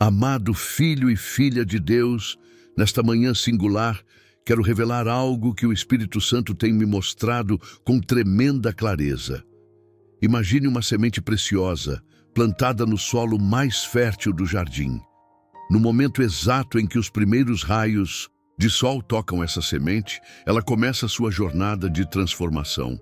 Amado filho e filha de Deus, nesta manhã singular, quero revelar algo que o Espírito Santo tem me mostrado com tremenda clareza. Imagine uma semente preciosa, plantada no solo mais fértil do jardim. No momento exato em que os primeiros raios de sol tocam essa semente, ela começa sua jornada de transformação.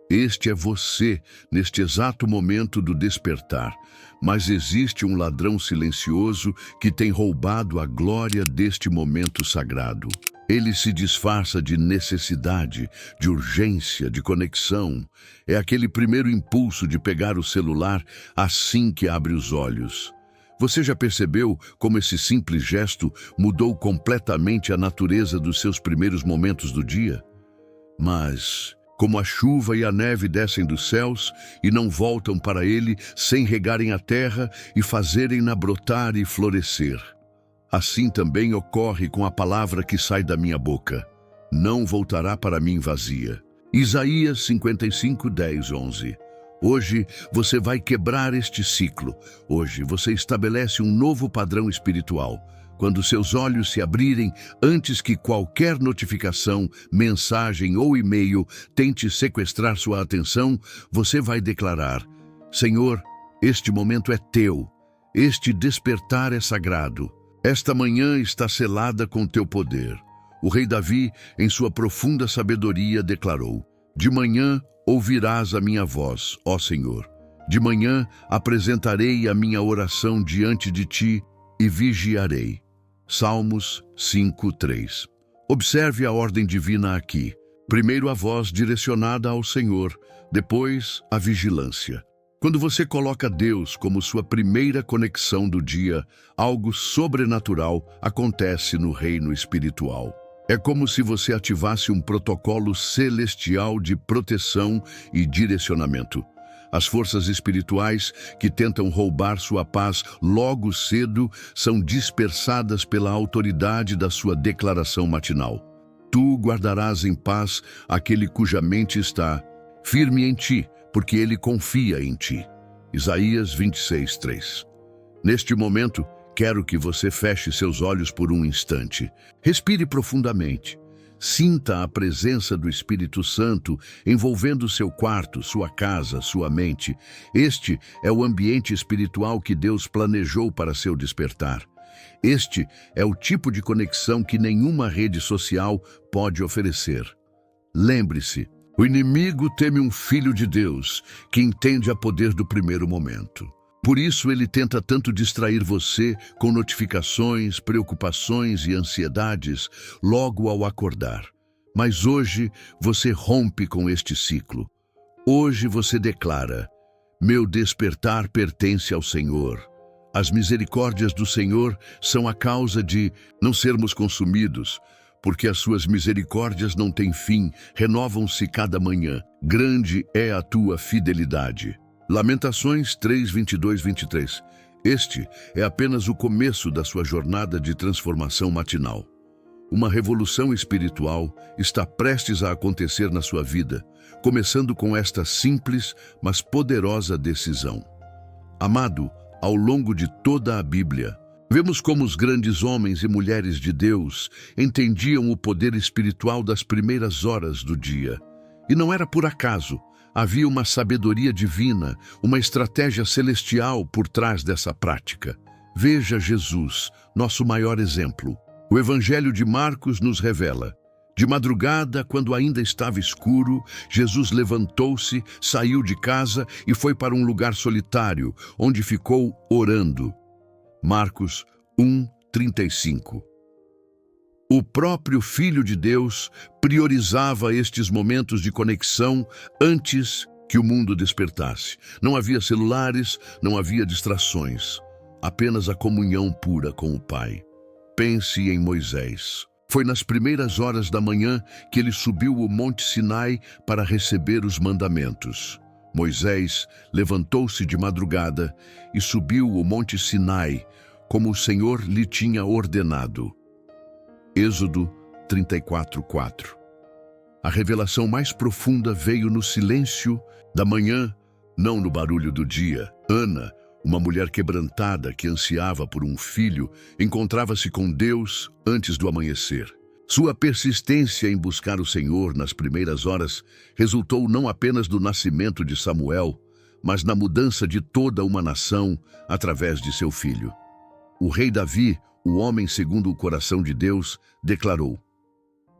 Este é você, neste exato momento do despertar. Mas existe um ladrão silencioso que tem roubado a glória deste momento sagrado. Ele se disfarça de necessidade, de urgência, de conexão. É aquele primeiro impulso de pegar o celular assim que abre os olhos. Você já percebeu como esse simples gesto mudou completamente a natureza dos seus primeiros momentos do dia? Mas como a chuva e a neve descem dos céus e não voltam para ele sem regarem a terra e fazerem-na brotar e florescer. Assim também ocorre com a palavra que sai da minha boca. Não voltará para mim vazia. Isaías 55, 10, 11. Hoje você vai quebrar este ciclo. Hoje você estabelece um novo padrão espiritual. Quando seus olhos se abrirem, antes que qualquer notificação, mensagem ou e-mail tente sequestrar sua atenção, você vai declarar: Senhor, este momento é teu. Este despertar é sagrado. Esta manhã está selada com teu poder. O rei Davi, em sua profunda sabedoria, declarou: De manhã ouvirás a minha voz, ó Senhor. De manhã apresentarei a minha oração diante de ti e vigiarei. Salmos 5:3. Observe a ordem divina aqui. Primeiro a voz direcionada ao Senhor, depois a vigilância. Quando você coloca Deus como sua primeira conexão do dia, algo sobrenatural acontece no reino espiritual. É como se você ativasse um protocolo celestial de proteção e direcionamento. As forças espirituais que tentam roubar sua paz logo cedo são dispersadas pela autoridade da sua declaração matinal. Tu guardarás em paz aquele cuja mente está firme em ti, porque ele confia em ti. Isaías 26, 3. Neste momento, quero que você feche seus olhos por um instante. Respire profundamente. Sinta a presença do Espírito Santo envolvendo seu quarto, sua casa, sua mente. Este é o ambiente espiritual que Deus planejou para seu despertar. Este é o tipo de conexão que nenhuma rede social pode oferecer. Lembre-se, o inimigo teme um filho de Deus que entende a poder do primeiro momento. Por isso ele tenta tanto distrair você com notificações, preocupações e ansiedades logo ao acordar. Mas hoje você rompe com este ciclo. Hoje você declara: meu despertar pertence ao Senhor. As misericórdias do Senhor são a causa de não sermos consumidos, porque as suas misericórdias não têm fim, renovam-se cada manhã. Grande é a tua fidelidade. Lamentações 3, 22, 23. Este é apenas o começo da sua jornada de transformação matinal. Uma revolução espiritual está prestes a acontecer na sua vida, começando com esta simples, mas poderosa decisão. Amado, ao longo de toda a Bíblia, vemos como os grandes homens e mulheres de Deus entendiam o poder espiritual das primeiras horas do dia. E não era por acaso. Havia uma sabedoria divina, uma estratégia celestial por trás dessa prática. Veja Jesus, nosso maior exemplo. O Evangelho de Marcos nos revela: de madrugada, quando ainda estava escuro, Jesus levantou-se, saiu de casa e foi para um lugar solitário, onde ficou orando. Marcos 1:35. O próprio Filho de Deus priorizava estes momentos de conexão antes que o mundo despertasse. Não havia celulares, não havia distrações, apenas a comunhão pura com o Pai. Pense em Moisés. Foi nas primeiras horas da manhã que ele subiu o Monte Sinai para receber os mandamentos. Moisés levantou-se de madrugada e subiu o Monte Sinai, como o Senhor lhe tinha ordenado. Êxodo 34:4. A revelação mais profunda veio no silêncio da manhã, não no barulho do dia. Ana, Uma mulher quebrantada que ansiava por um filho encontrava-se com Deus antes do amanhecer. Sua persistência em buscar o Senhor nas primeiras horas resultou não apenas do nascimento de Samuel, mas na mudança de toda uma nação através de seu filho. O rei Davi, o homem segundo o coração de Deus, declarou: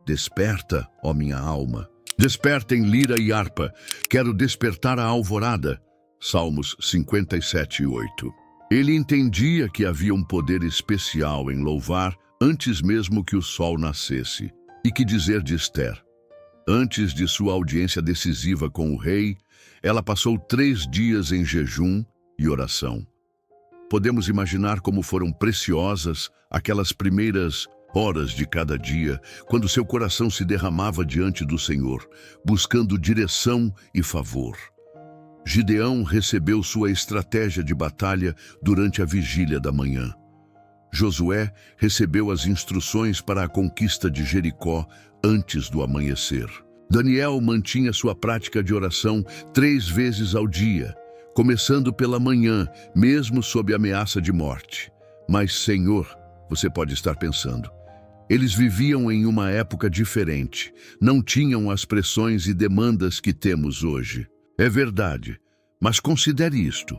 "Desperta, ó minha alma. Despertem lira e harpa. Quero despertar a alvorada." Salmos 57:8. Ele entendia que havia um poder especial em louvar antes mesmo que o sol nascesse. E que dizer de Esther? Antes de sua audiência decisiva com o rei, ela passou 3 dias em jejum e oração. Podemos imaginar como foram preciosas aquelas primeiras horas de cada dia, quando seu coração se derramava diante do Senhor, buscando direção e favor. Gideão recebeu sua estratégia de batalha durante a vigília da manhã. Josué recebeu as instruções para a conquista de Jericó antes do amanhecer. Daniel mantinha sua prática de oração 3 vezes ao dia, começando pela manhã, mesmo sob ameaça de morte. Mas, Senhor, você pode estar pensando, eles viviam em uma época diferente, não tinham as pressões e demandas que temos hoje. É verdade, mas considere isto.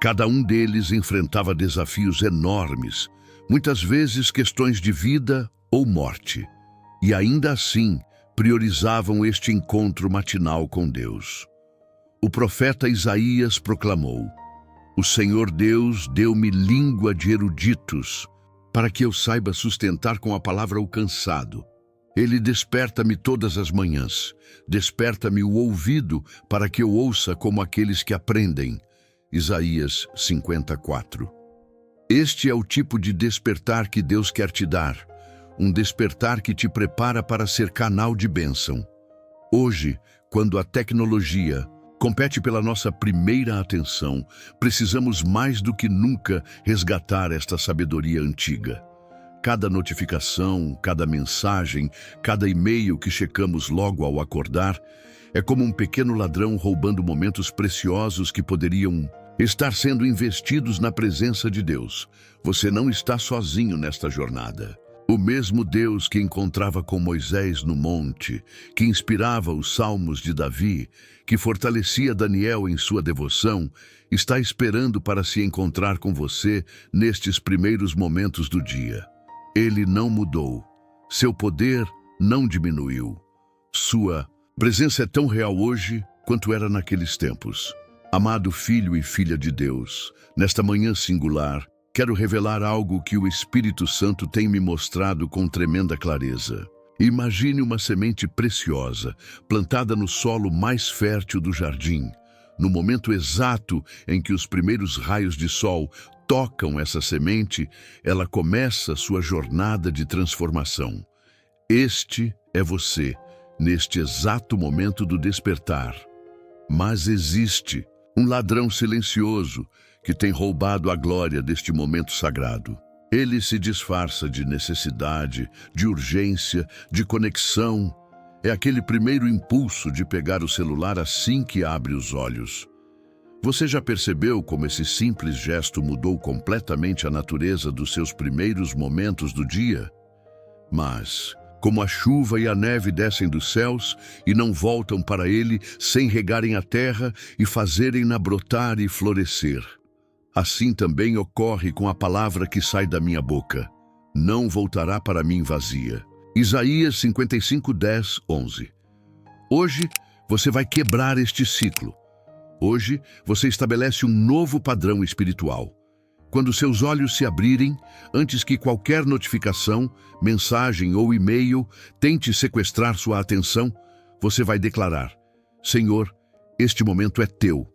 Cada um deles enfrentava desafios enormes, muitas vezes questões de vida ou morte, e ainda assim priorizavam este encontro matinal com Deus. O profeta Isaías proclamou: "O Senhor Deus deu-me língua de eruditos, para que eu saiba sustentar com a palavra o cansado. Ele desperta-me todas as manhãs, desperta-me o ouvido para que eu ouça como aqueles que aprendem." Isaías 54. Este é o tipo de despertar que Deus quer te dar, um despertar que te prepara para ser canal de bênção. Hoje, quando a tecnologia compete pela nossa primeira atenção, precisamos mais do que nunca resgatar esta sabedoria antiga. Cada notificação, cada mensagem, cada e-mail que checamos logo ao acordar é como um pequeno ladrão roubando momentos preciosos que poderiam estar sendo investidos na presença de Deus. Você não está sozinho nesta jornada. O mesmo Deus que encontrava com Moisés no monte, que inspirava os salmos de Davi, que fortalecia Daniel em sua devoção, está esperando para se encontrar com você nestes primeiros momentos do dia. Ele não mudou. Seu poder não diminuiu. Sua presença é tão real hoje quanto era naqueles tempos. Amado filho e filha de Deus, nesta manhã singular, quero revelar algo que o Espírito Santo tem me mostrado com tremenda clareza. Imagine uma semente preciosa, plantada no solo mais fértil do jardim. No momento exato em que os primeiros raios de sol tocam essa semente, ela começa sua jornada de transformação. Este é você, neste exato momento do despertar. Mas existe um ladrão silencioso que tem roubado a glória deste momento sagrado. Ele se disfarça de necessidade, de urgência, de conexão. É aquele primeiro impulso de pegar o celular assim que abre os olhos. Você já percebeu como esse simples gesto mudou completamente a natureza dos seus primeiros momentos do dia? Mas, como a chuva e a neve descem dos céus e não voltam para ele sem regarem a terra e fazerem-na brotar e florescer, assim também ocorre com a palavra que sai da minha boca. Não voltará para mim vazia. Isaías 55:10, 11. Hoje, você vai quebrar este ciclo. Hoje, você estabelece um novo padrão espiritual. Quando seus olhos se abrirem, antes que qualquer notificação, mensagem ou e-mail tente sequestrar sua atenção, você vai declarar: Senhor, este momento é teu.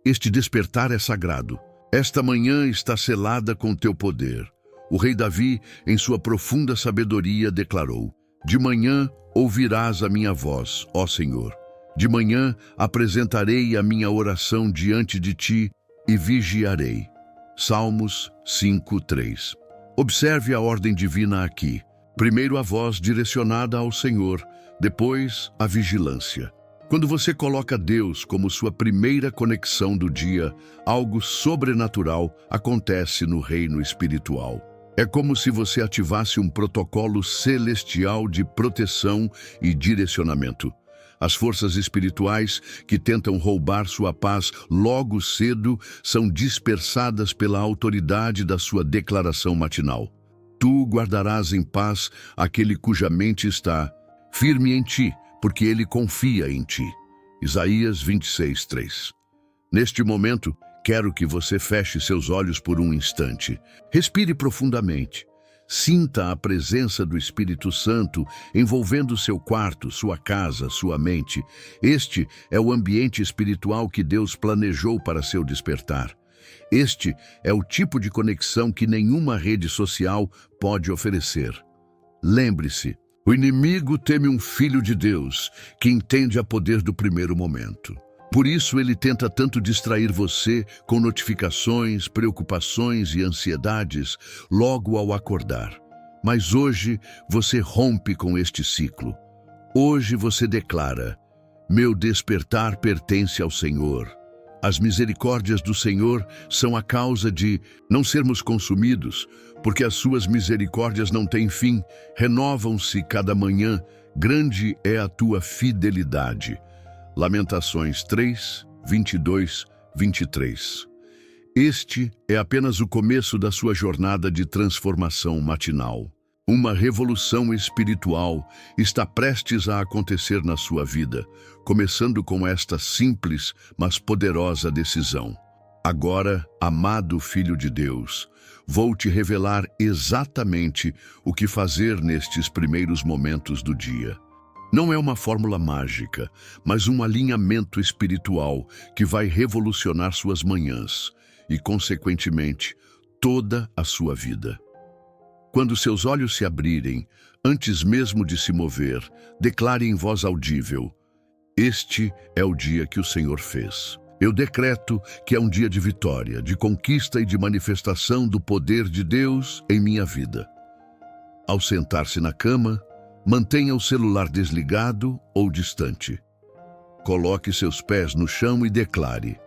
Este despertar é sagrado. Esta manhã está selada com teu poder. O rei Davi, em sua profunda sabedoria, declarou: De manhã ouvirás a minha voz, ó Senhor. De manhã apresentarei a minha oração diante de ti e vigiarei. Salmos 5:3. Observe a ordem divina aqui. Primeiro a voz direcionada ao Senhor, depois a vigilância. Quando você coloca Deus como sua primeira conexão do dia, algo sobrenatural acontece no reino espiritual. É como se você ativasse um protocolo celestial de proteção e direcionamento. As forças espirituais que tentam roubar sua paz logo cedo são dispersadas pela autoridade da sua declaração matinal. Tu guardarás em paz aquele cuja mente está firme em ti, porque ele confia em ti. Isaías 26:3. Neste momento, quero que você feche seus olhos por um instante. Respire profundamente. Sinta a presença do Espírito Santo envolvendo seu quarto, sua casa, sua mente. Este é o ambiente espiritual que Deus planejou para seu despertar. Este é o tipo de conexão que nenhuma rede social pode oferecer. Lembre-se, o inimigo teme um filho de Deus que entende a poder do primeiro momento. Por isso ele tenta tanto distrair você com notificações, preocupações e ansiedades logo ao acordar. Mas hoje você rompe com este ciclo. Hoje você declara: meu despertar pertence ao Senhor. As misericórdias do Senhor são a causa de não sermos consumidos, porque as suas misericórdias não têm fim, renovam-se cada manhã, grande é a tua fidelidade. Lamentações 3, 22, 23. Este é apenas o começo da sua jornada de transformação matinal. Uma revolução espiritual está prestes a acontecer na sua vida, começando com esta simples, mas poderosa decisão. Agora, amado Filho de Deus, vou te revelar exatamente o que fazer nestes primeiros momentos do dia. Não é uma fórmula mágica, mas um alinhamento espiritual que vai revolucionar suas manhãs e, consequentemente, toda a sua vida. Quando seus olhos se abrirem, antes mesmo de se mover, declare em voz audível: este é o dia que o Senhor fez. Eu decreto que é um dia de vitória, de conquista e de manifestação do poder de Deus em minha vida. Ao sentar-se na cama, mantenha o celular desligado ou distante. Coloque seus pés no chão e declare: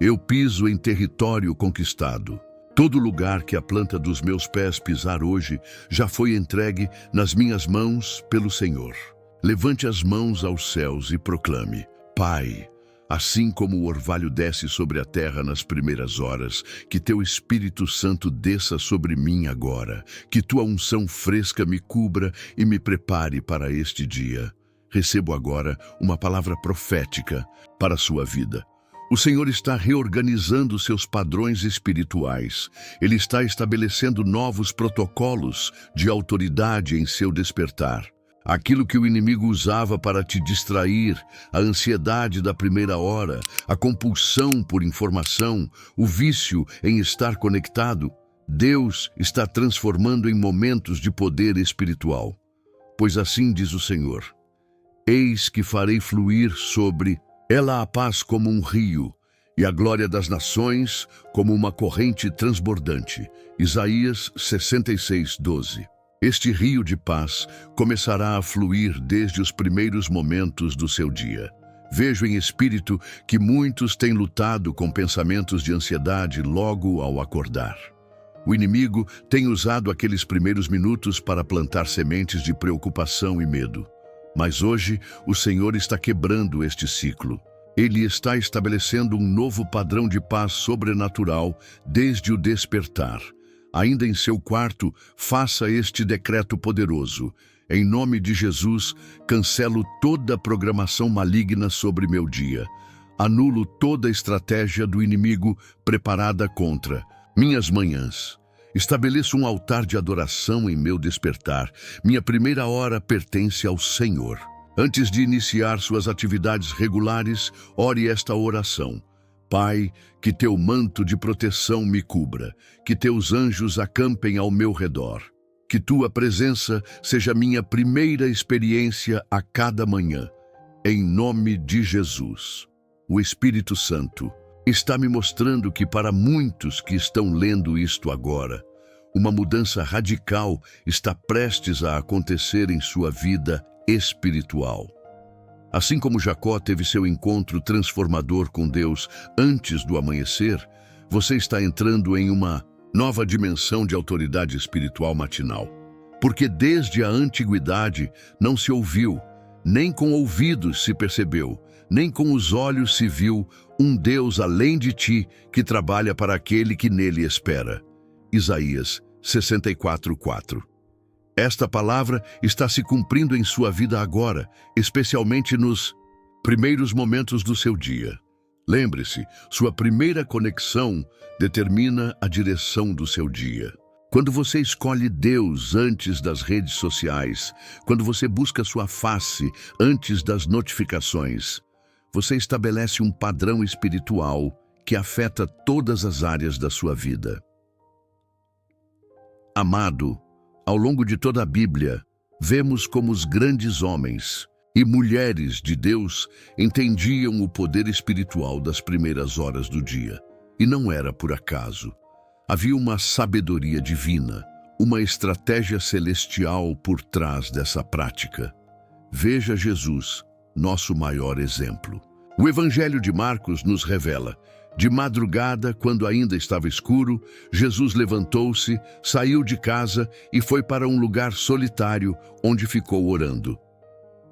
eu piso em território conquistado. Todo lugar que a planta dos meus pés pisar hoje já foi entregue nas minhas mãos pelo Senhor. Levante as mãos aos céus e proclame: Pai, assim como o orvalho desce sobre a terra nas primeiras horas, que teu Espírito Santo desça sobre mim agora, que tua unção fresca me cubra e me prepare para este dia. Recebo agora uma palavra profética para a sua vida. O Senhor está reorganizando seus padrões espirituais. Ele está estabelecendo novos protocolos de autoridade em seu despertar. Aquilo que o inimigo usava para te distrair, a ansiedade da primeira hora, a compulsão por informação, o vício em estar conectado, Deus está transformando em momentos de poder espiritual. Pois assim diz o Senhor: eis que farei fluir sobre ela a paz como um rio, e a glória das nações como uma corrente transbordante. Isaías 66:12. Este rio de paz começará a fluir desde os primeiros momentos do seu dia. Vejo em espírito que muitos têm lutado com pensamentos de ansiedade logo ao acordar. O inimigo tem usado aqueles primeiros minutos para plantar sementes de preocupação e medo. Mas hoje o Senhor está quebrando este ciclo. Ele está estabelecendo um novo padrão de paz sobrenatural desde o despertar. Ainda em seu quarto, faça este decreto poderoso: em nome de Jesus, cancelo toda a programação maligna sobre meu dia. Anulo toda a estratégia do inimigo preparada contra minhas manhãs. Estabeleço um altar de adoração em meu despertar. Minha primeira hora pertence ao Senhor. Antes de iniciar suas atividades regulares, ore esta oração: Pai, que teu manto de proteção me cubra, que teus anjos acampem ao meu redor. Que tua presença seja minha primeira experiência a cada manhã. Em nome de Jesus. O Espírito Santo está me mostrando que para muitos que estão lendo isto agora, uma mudança radical está prestes a acontecer em sua vida espiritual. Assim como Jacó teve seu encontro transformador com Deus antes do amanhecer, você está entrando em uma nova dimensão de autoridade espiritual matinal. Porque desde a antiguidade não se ouviu, nem com ouvidos se percebeu, nem com os olhos se viu um Deus além de ti que trabalha para aquele que nele espera. Isaías 64:4. Esta palavra está se cumprindo em sua vida agora, especialmente nos primeiros momentos do seu dia. Lembre-se, sua primeira conexão determina a direção do seu dia. Quando você escolhe Deus antes das redes sociais, quando você busca sua face antes das notificações, você estabelece um padrão espiritual que afeta todas as áreas da sua vida. Amado, ao longo de toda a Bíblia, vemos como os grandes homens e mulheres de Deus entendiam o poder espiritual das primeiras horas do dia. E não era por acaso. Havia uma sabedoria divina, uma estratégia celestial por trás dessa prática. Veja Jesus, nosso maior exemplo. O Evangelho de Marcos nos revela: de madrugada, quando ainda estava escuro, Jesus levantou-se, saiu de casa e foi para um lugar solitário, onde ficou orando.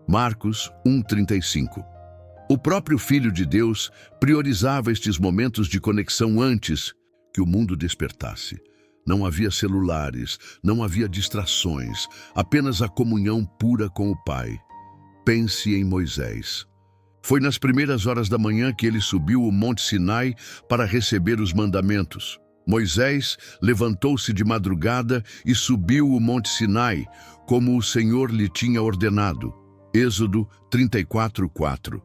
Marcos 1:35. O próprio Filho de Deus priorizava estes momentos de conexão antes que o mundo despertasse. Não havia celulares, não havia distrações, apenas a comunhão pura com o Pai. Pense em Moisés. Foi nas primeiras horas da manhã que ele subiu o Monte Sinai para receber os mandamentos. Moisés levantou-se de madrugada e subiu o Monte Sinai, como o Senhor lhe tinha ordenado. Êxodo 34:4.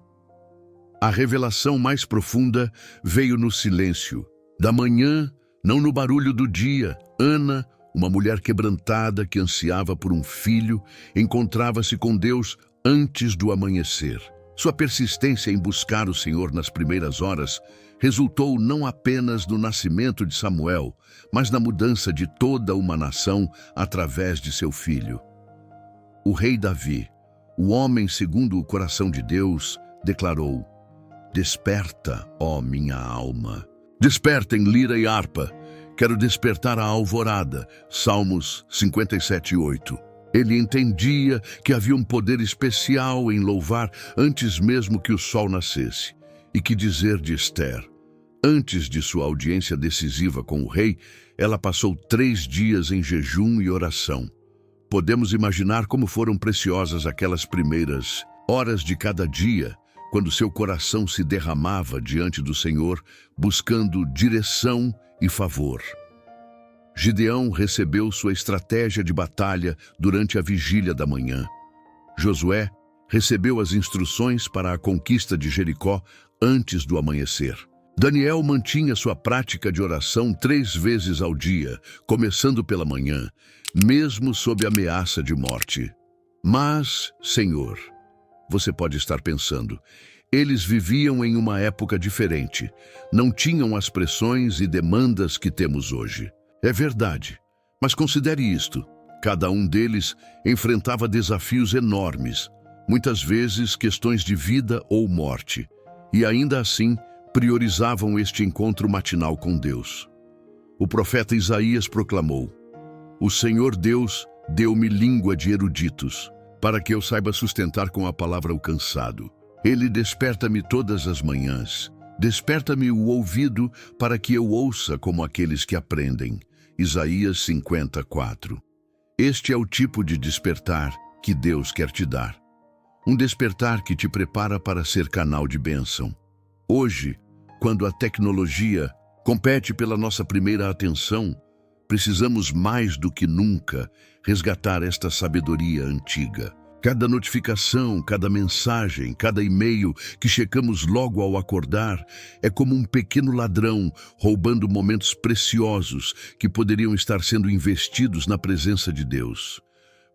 A revelação mais profunda veio no silêncio da manhã, não no barulho do dia. Ana, uma mulher quebrantada que ansiava por um filho, encontrava-se com Deus antes do amanhecer. Sua persistência em buscar o Senhor nas primeiras horas resultou não apenas no nascimento de Samuel, mas na mudança de toda uma nação através de seu filho. O rei Davi, o homem segundo o coração de Deus, declarou: "Desperta, ó minha alma. Despertem lira e harpa. Quero despertar a alvorada." Salmos 57:8. Ele entendia que havia um poder especial em louvar antes mesmo que o sol nascesse. E que dizer de Esther? Antes de sua audiência decisiva com o rei, ela passou 3 dias em jejum e oração. Podemos imaginar como foram preciosas aquelas primeiras horas de cada dia, quando seu coração se derramava diante do Senhor, buscando direção e favor. Gideão recebeu sua estratégia de batalha durante a vigília da manhã. Josué recebeu as instruções para a conquista de Jericó antes do amanhecer. Daniel mantinha sua prática de oração 3 vezes ao dia, começando pela manhã, mesmo sob ameaça de morte. Mas, Senhor, você pode estar pensando, eles viviam em uma época diferente, não tinham as pressões e demandas que temos hoje. É verdade, mas considere isto: cada um deles enfrentava desafios enormes, muitas vezes questões de vida ou morte, e ainda assim priorizavam este encontro matinal com Deus. O profeta Isaías proclamou: "O Senhor Deus deu-me língua de eruditos, para que eu saiba sustentar com a palavra o cansado. Ele desperta-me todas as manhãs, desperta-me o ouvido para que eu ouça como aqueles que aprendem." Isaías 50:4. Este é o tipo de despertar que Deus quer te dar. Um despertar que te prepara para ser canal de bênção. Hoje, quando a tecnologia compete pela nossa primeira atenção, precisamos mais do que nunca resgatar esta sabedoria antiga. Cada notificação, cada mensagem, cada e-mail que checamos logo ao acordar é como um pequeno ladrão roubando momentos preciosos que poderiam estar sendo investidos na presença de Deus.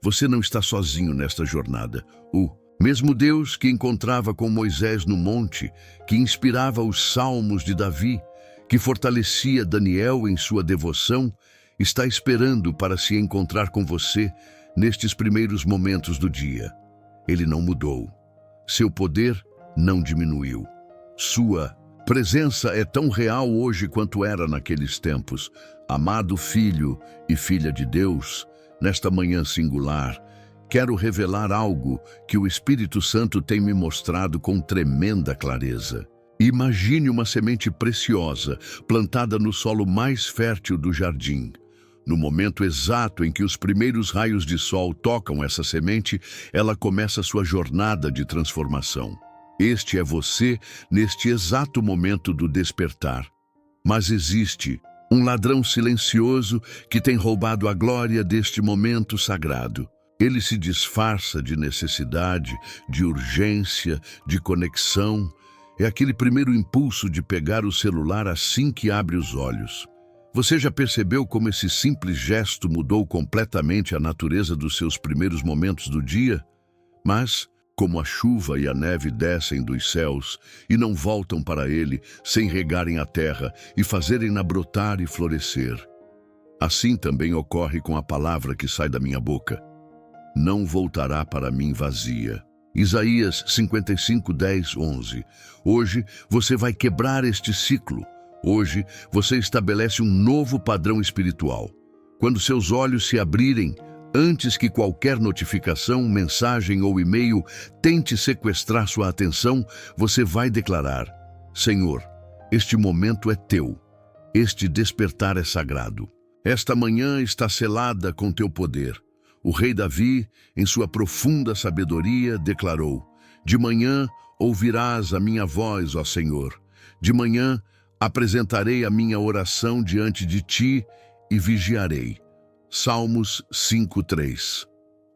Você não está sozinho nesta jornada. O mesmo Deus que encontrava com Moisés no monte, que inspirava os salmos de Davi, que fortalecia Daniel em sua devoção, está esperando para se encontrar com você nestes primeiros momentos do dia. Ele não mudou. Seu poder não diminuiu. Sua presença é tão real hoje quanto era naqueles tempos. Amado Filho e Filha de Deus, nesta manhã singular, quero revelar algo que o Espírito Santo tem me mostrado com tremenda clareza. Imagine uma semente preciosa, plantada no solo mais fértil do jardim. No momento exato em que os primeiros raios de sol tocam essa semente, ela começa sua jornada de transformação. Este é você neste exato momento do despertar. Mas existe um ladrão silencioso que tem roubado a glória deste momento sagrado. Ele se disfarça de necessidade, de urgência, de conexão. É aquele primeiro impulso de pegar o celular assim que abre os olhos. Você já percebeu como esse simples gesto mudou completamente a natureza dos seus primeiros momentos do dia? Mas, como a chuva e a neve descem dos céus e não voltam para ele sem regarem a terra e fazerem-na brotar e florescer, assim também ocorre com a palavra que sai da minha boca. Não voltará para mim vazia. Isaías 55, 10, 11. Hoje você vai quebrar este ciclo. Hoje você estabelece um novo padrão espiritual. Quando seus olhos se abrirem, antes que qualquer notificação, mensagem ou e-mail tente sequestrar sua atenção, você vai declarar: Senhor, este momento é teu. Este despertar é sagrado. Esta manhã está selada com teu poder. O rei Davi, em sua profunda sabedoria, declarou: De manhã ouvirás a minha voz, ó Senhor. De manhã apresentarei a minha oração diante de ti e vigiarei. Salmos 5:3.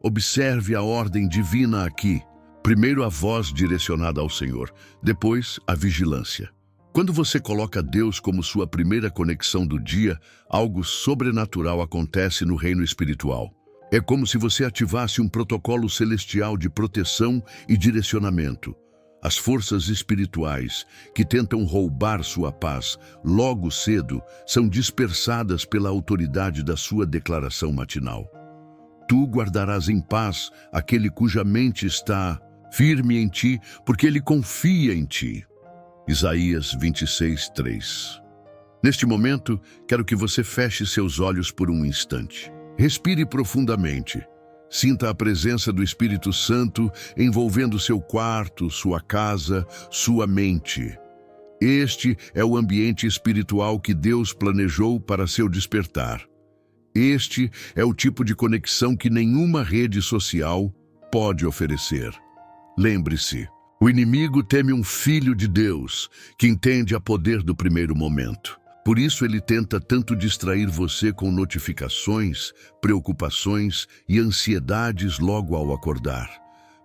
Observe a ordem divina aqui. Primeiro a voz direcionada ao Senhor, depois a vigilância. Quando você coloca Deus como sua primeira conexão do dia, algo sobrenatural acontece no reino espiritual. É como se você ativasse um protocolo celestial de proteção e direcionamento. As forças espirituais que tentam roubar sua paz logo cedo são dispersadas pela autoridade da sua declaração matinal. Tu guardarás em paz aquele cuja mente está firme em ti, porque ele confia em ti. Isaías 26, 3. Neste momento, quero que você feche seus olhos por um instante. Respire profundamente. Sinta a presença do Espírito Santo envolvendo seu quarto, sua casa, sua mente. Este é o ambiente espiritual que Deus planejou para seu despertar. Este é o tipo de conexão que nenhuma rede social pode oferecer. Lembre-se, o inimigo teme um filho de Deus que entende a poder do primeiro momento. Por isso ele tenta tanto distrair você com notificações, preocupações e ansiedades logo ao acordar.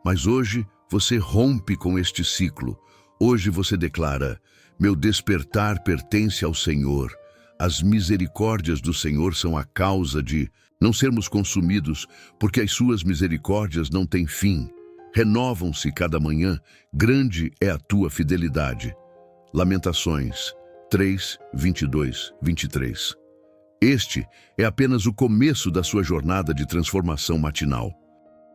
Mas hoje você rompe com este ciclo. Hoje você declara: meu despertar pertence ao Senhor. As misericórdias do Senhor são a causa de não sermos consumidos, porque as suas misericórdias não têm fim. Renovam-se cada manhã, grande é a tua fidelidade. Lamentações 3, 22, 23. Este é apenas o começo da sua jornada de transformação matinal.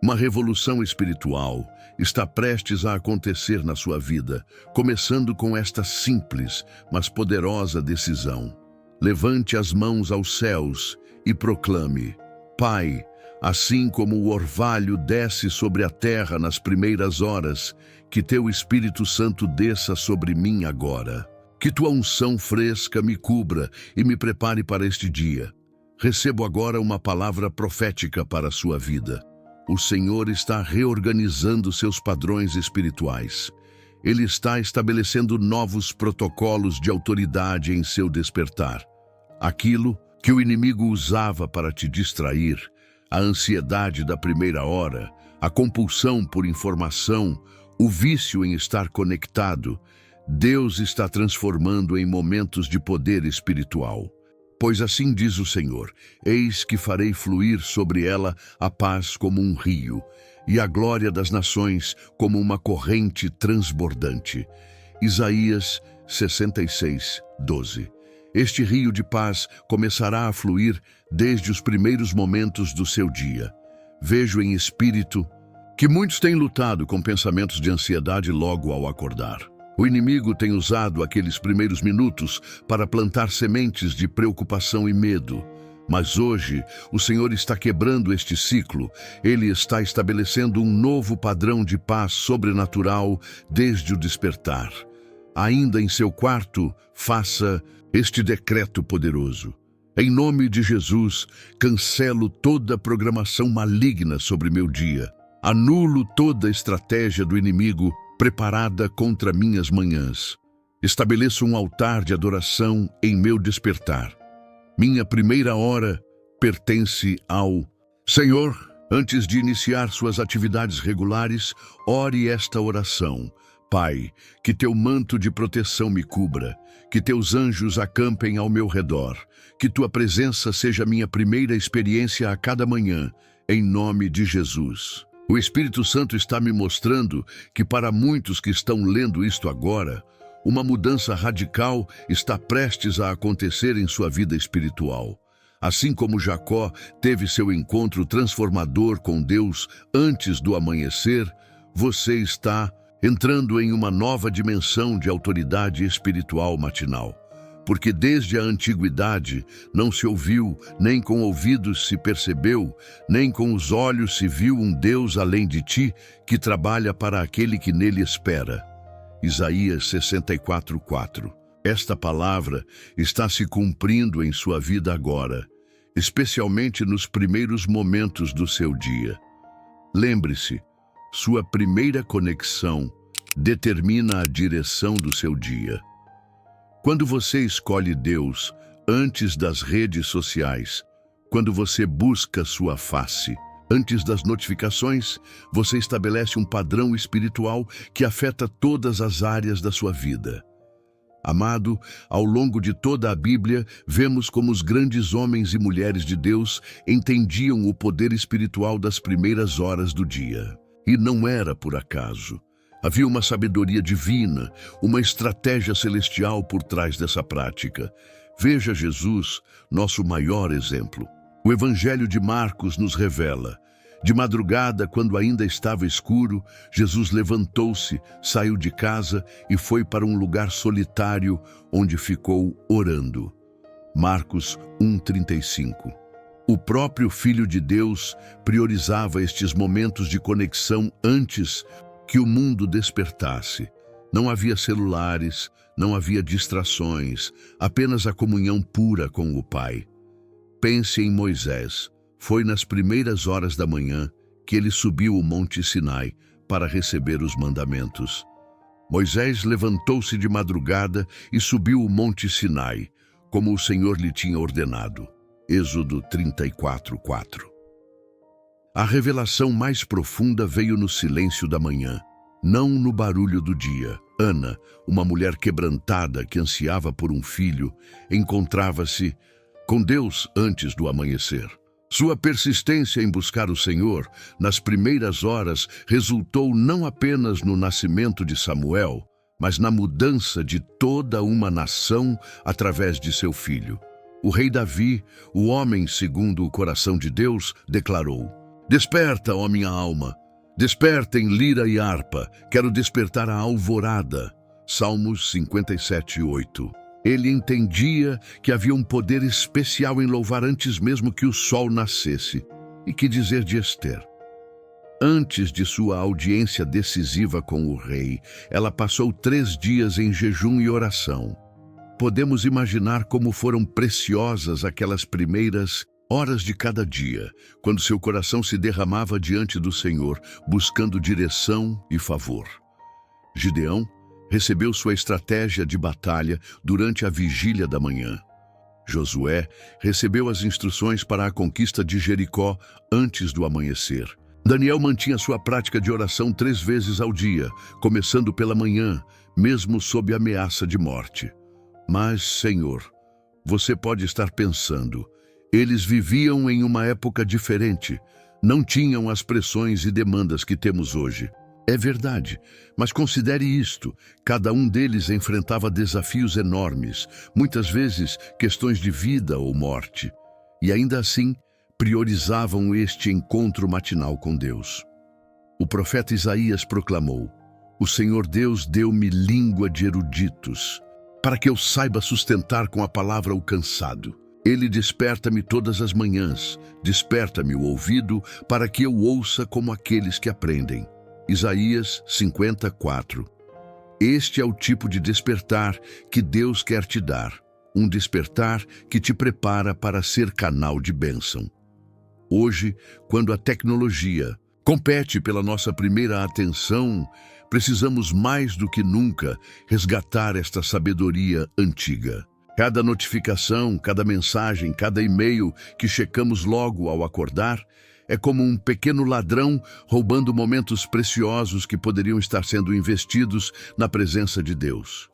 Uma revolução espiritual está prestes a acontecer na sua vida, começando com esta simples, mas poderosa decisão. Levante as mãos aos céus e proclame: Pai, assim como o orvalho desce sobre a terra nas primeiras horas, que teu Espírito Santo desça sobre mim agora. Que tua unção fresca me cubra e me prepare para este dia. Recebo agora uma palavra profética para a sua vida. O Senhor está reorganizando seus padrões espirituais. Ele está estabelecendo novos protocolos de autoridade em seu despertar. Aquilo que o inimigo usava para te distrair, a ansiedade da primeira hora, a compulsão por informação, o vício em estar conectado, Deus está transformando em momentos de poder espiritual. Pois assim diz o Senhor: eis que farei fluir sobre ela a paz como um rio, e a glória das nações como uma corrente transbordante. Isaías 66, 12. Este rio de paz começará a fluir desde os primeiros momentos do seu dia. Vejo em espírito que muitos têm lutado com pensamentos de ansiedade logo ao acordar. O inimigo tem usado aqueles primeiros minutos para plantar sementes de preocupação e medo. Mas hoje, o Senhor está quebrando este ciclo. Ele está estabelecendo um novo padrão de paz sobrenatural desde o despertar. Ainda em seu quarto, faça este decreto poderoso. Em nome de Jesus, cancelo toda programação maligna sobre meu dia. Anulo toda estratégia do inimigo preparada contra minhas manhãs. Estabeleço um altar de adoração em meu despertar. Minha primeira hora pertence ao Senhor. Antes de iniciar suas atividades regulares, ore esta oração. Pai, que teu manto de proteção me cubra, que teus anjos acampem ao meu redor, que tua presença seja minha primeira experiência a cada manhã, em nome de Jesus. O Espírito Santo está me mostrando que para muitos que estão lendo isto agora, uma mudança radical está prestes a acontecer em sua vida espiritual. Assim como Jacó teve seu encontro transformador com Deus antes do amanhecer, você está entrando em uma nova dimensão de autoridade espiritual matinal. Porque desde a antiguidade não se ouviu, nem com ouvidos se percebeu, nem com os olhos se viu um Deus além de ti, que trabalha para aquele que nele espera. Isaías 64:4. Esta palavra está se cumprindo em sua vida agora, especialmente nos primeiros momentos do seu dia. Lembre-se, sua primeira conexão determina a direção do seu dia. Quando você escolhe Deus antes das redes sociais, quando você busca sua face, antes das notificações, você estabelece um padrão espiritual que afeta todas as áreas da sua vida. Amado, ao longo de toda a Bíblia, vemos como os grandes homens e mulheres de Deus entendiam o poder espiritual das primeiras horas do dia. E não era por acaso. Havia uma sabedoria divina, uma estratégia celestial por trás dessa prática. Veja Jesus, nosso maior exemplo. O Evangelho de Marcos nos revela: de madrugada, quando ainda estava escuro, Jesus levantou-se, saiu de casa e foi para um lugar solitário, onde ficou orando. Marcos 1:35. O próprio Filho de Deus priorizava estes momentos de conexão antes que o mundo despertasse. Não havia celulares, não havia distrações, apenas a comunhão pura com o Pai. Pense em Moisés. Foi nas primeiras horas da manhã que ele subiu o Monte Sinai para receber os mandamentos. Moisés levantou-se de madrugada e subiu o Monte Sinai, como o Senhor lhe tinha ordenado. Êxodo 34:4. A revelação mais profunda veio no silêncio da manhã, não no barulho do dia. Ana, uma mulher quebrantada que ansiava por um filho, encontrava-se com Deus antes do amanhecer. Sua persistência em buscar o Senhor nas primeiras horas resultou não apenas no nascimento de Samuel, mas na mudança de toda uma nação através de seu filho. O rei Davi, o homem segundo o coração de Deus, declarou: "Desperta, ó minha alma, despertem lira e harpa, quero despertar a alvorada." Salmos 57:8. Ele entendia que havia um poder especial em louvar antes mesmo que o sol nascesse. E que dizer de Ester? Antes de sua audiência decisiva com o rei, ela passou 3 dias em jejum e oração. Podemos imaginar como foram preciosas aquelas primeiras horas de cada dia, quando seu coração se derramava diante do Senhor, buscando direção e favor. Gideão recebeu sua estratégia de batalha durante a vigília da manhã. Josué recebeu as instruções para a conquista de Jericó antes do amanhecer. Daniel mantinha sua prática de oração 3 vezes ao dia, começando pela manhã, mesmo sob ameaça de morte. Mas, Senhor, você pode estar pensando, eles viviam em uma época diferente, não tinham as pressões e demandas que temos hoje. É verdade, mas considere isto: cada um deles enfrentava desafios enormes, muitas vezes questões de vida ou morte, e ainda assim priorizavam este encontro matinal com Deus. O profeta Isaías proclamou: O Senhor Deus deu-me língua de eruditos, para que eu saiba sustentar com a palavra o cansado. Ele desperta-me todas as manhãs, desperta-me o ouvido, para que eu ouça como aqueles que aprendem. Isaías 54. Este é o tipo de despertar que Deus quer te dar, um despertar que te prepara para ser canal de bênção. Hoje, quando a tecnologia compete pela nossa primeira atenção, precisamos mais do que nunca resgatar esta sabedoria antiga. Cada notificação, cada mensagem, cada e-mail que checamos logo ao acordar é como um pequeno ladrão roubando momentos preciosos que poderiam estar sendo investidos na presença de Deus.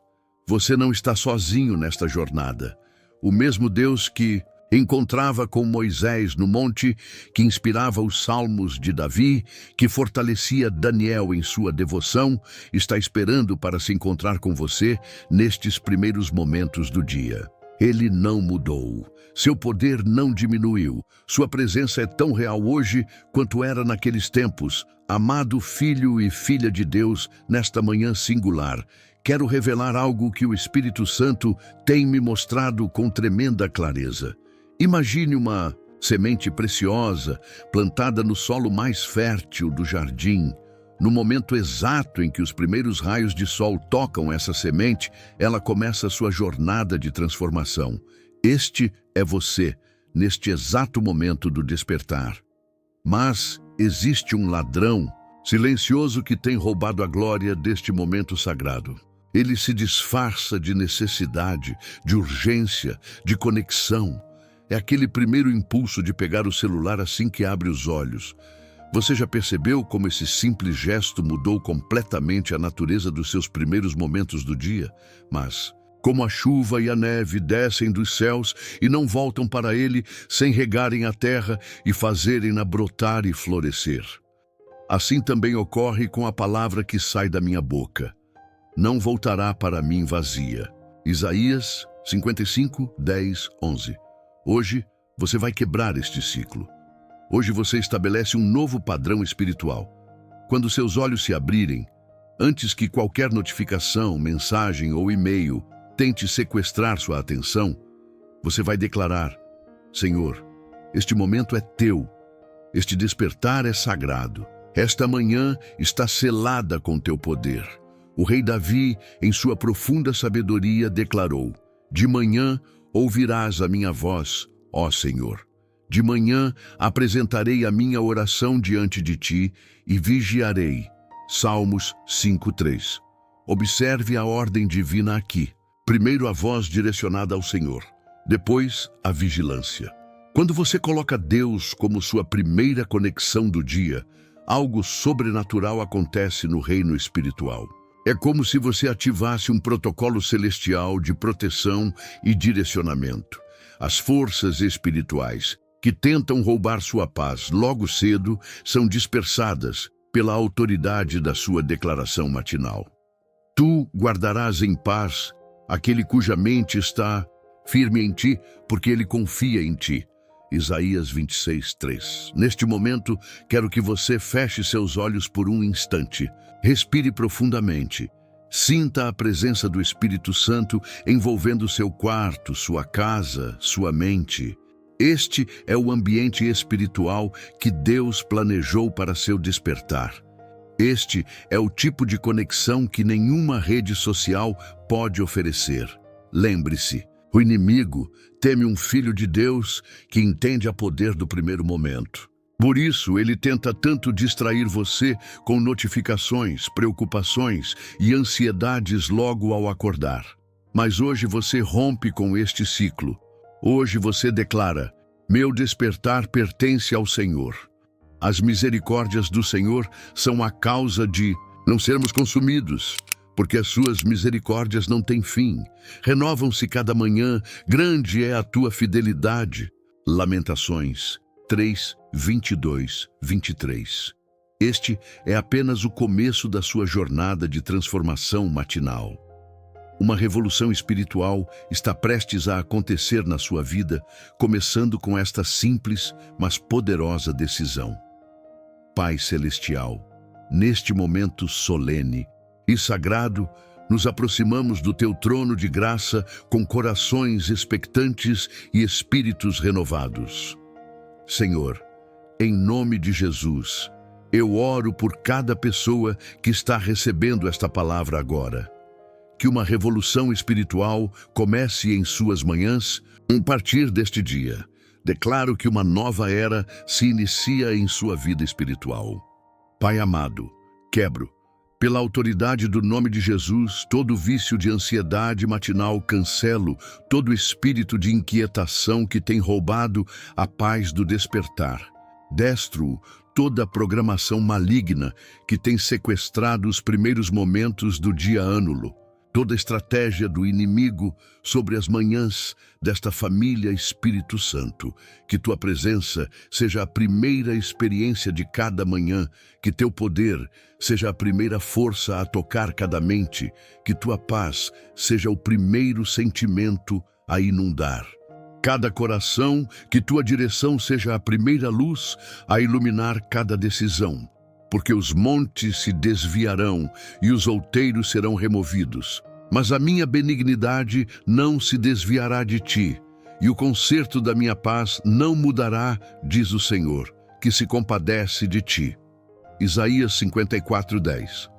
Você não está sozinho nesta jornada. O mesmo Deus que encontrava com Moisés no monte, que inspirava os salmos de Davi, que fortalecia Daniel em sua devoção, está esperando para se encontrar com você nestes primeiros momentos do dia. Ele não mudou. Seu poder não diminuiu. Sua presença é tão real hoje quanto era naqueles tempos. Amado filho e filha de Deus, nesta manhã singular, quero revelar algo que o Espírito Santo tem me mostrado com tremenda clareza. Imagine uma semente preciosa plantada no solo mais fértil do jardim. No momento exato em que os primeiros raios de sol tocam essa semente, ela começa sua jornada de transformação. Este é você, neste exato momento do despertar. Mas existe um ladrão silencioso que tem roubado a glória deste momento sagrado. Ele se disfarça de necessidade, de urgência, de conexão. É aquele primeiro impulso de pegar o celular assim que abre os olhos. Você já percebeu como esse simples gesto mudou completamente a natureza dos seus primeiros momentos do dia? Mas, como a chuva e a neve descem dos céus e não voltam para ele sem regarem a terra e fazerem-na brotar e florescer. Assim também ocorre com a palavra que sai da minha boca. Não voltará para mim vazia. Isaías 55, 10, 11. Hoje, você vai quebrar este ciclo. Hoje você estabelece um novo padrão espiritual. Quando seus olhos se abrirem, antes que qualquer notificação, mensagem ou e-mail tente sequestrar sua atenção, você vai declarar: Senhor, este momento é teu. Este despertar é sagrado. Esta manhã está selada com teu poder. O rei Davi, em sua profunda sabedoria, declarou: De manhã ouvirás a minha voz, ó Senhor. De manhã apresentarei a minha oração diante de ti e vigiarei. Salmos 5:3. Observe a ordem divina aqui. Primeiro a voz direcionada ao Senhor, depois a vigilância. Quando você coloca Deus como sua primeira conexão do dia, algo sobrenatural acontece no reino espiritual. É como se você ativasse um protocolo celestial de proteção e direcionamento. As forças espirituais que tentam roubar sua paz logo cedo são dispersadas pela autoridade da sua declaração matinal. Tu guardarás em paz aquele cuja mente está firme em ti, porque ele confia em ti. Isaías 26:3. Neste momento, quero que você feche seus olhos por um instante. Respire profundamente. Sinta a presença do Espírito Santo envolvendo seu quarto, sua casa, sua mente. Este é o ambiente espiritual que Deus planejou para seu despertar. Este é o tipo de conexão que nenhuma rede social pode oferecer. Lembre-se, o inimigo teme um filho de Deus que entende a poder do primeiro momento. Por isso, ele tenta tanto distrair você com notificações, preocupações e ansiedades logo ao acordar. Mas hoje você rompe com este ciclo. Hoje você declara: meu despertar pertence ao Senhor. As misericórdias do Senhor são a causa de não sermos consumidos, porque as suas misericórdias não têm fim. Renovam-se cada manhã, grande é a tua fidelidade. Lamentações 3, 22, 23. Este é apenas o começo da sua jornada de transformação matinal. Uma revolução espiritual está prestes a acontecer na sua vida, começando com esta simples, mas poderosa decisão. Pai Celestial, neste momento solene e sagrado, nos aproximamos do teu trono de graça com corações expectantes e espíritos renovados. Senhor, em nome de Jesus, eu oro por cada pessoa que está recebendo esta palavra agora. Que uma revolução espiritual comece em suas manhãs, a partir deste dia. Declaro que uma nova era se inicia em sua vida espiritual. Pai amado, quebro, pela autoridade do nome de Jesus, todo vício de ansiedade matinal, cancelo todo espírito de inquietação que tem roubado a paz do despertar. Destro toda programação maligna que tem sequestrado os primeiros momentos do dia ânulo. Toda estratégia do inimigo sobre as manhãs desta família Espírito Santo. Que tua presença seja a primeira experiência de cada manhã, que teu poder seja a primeira força a tocar cada mente, que tua paz seja o primeiro sentimento a inundar cada coração, que tua direção seja a primeira luz a iluminar cada decisão. Porque os montes se desviarão e os outeiros serão removidos. Mas a minha benignidade não se desviará de ti, e o conserto da minha paz não mudará, diz o Senhor, que se compadece de ti. Isaías 54:10.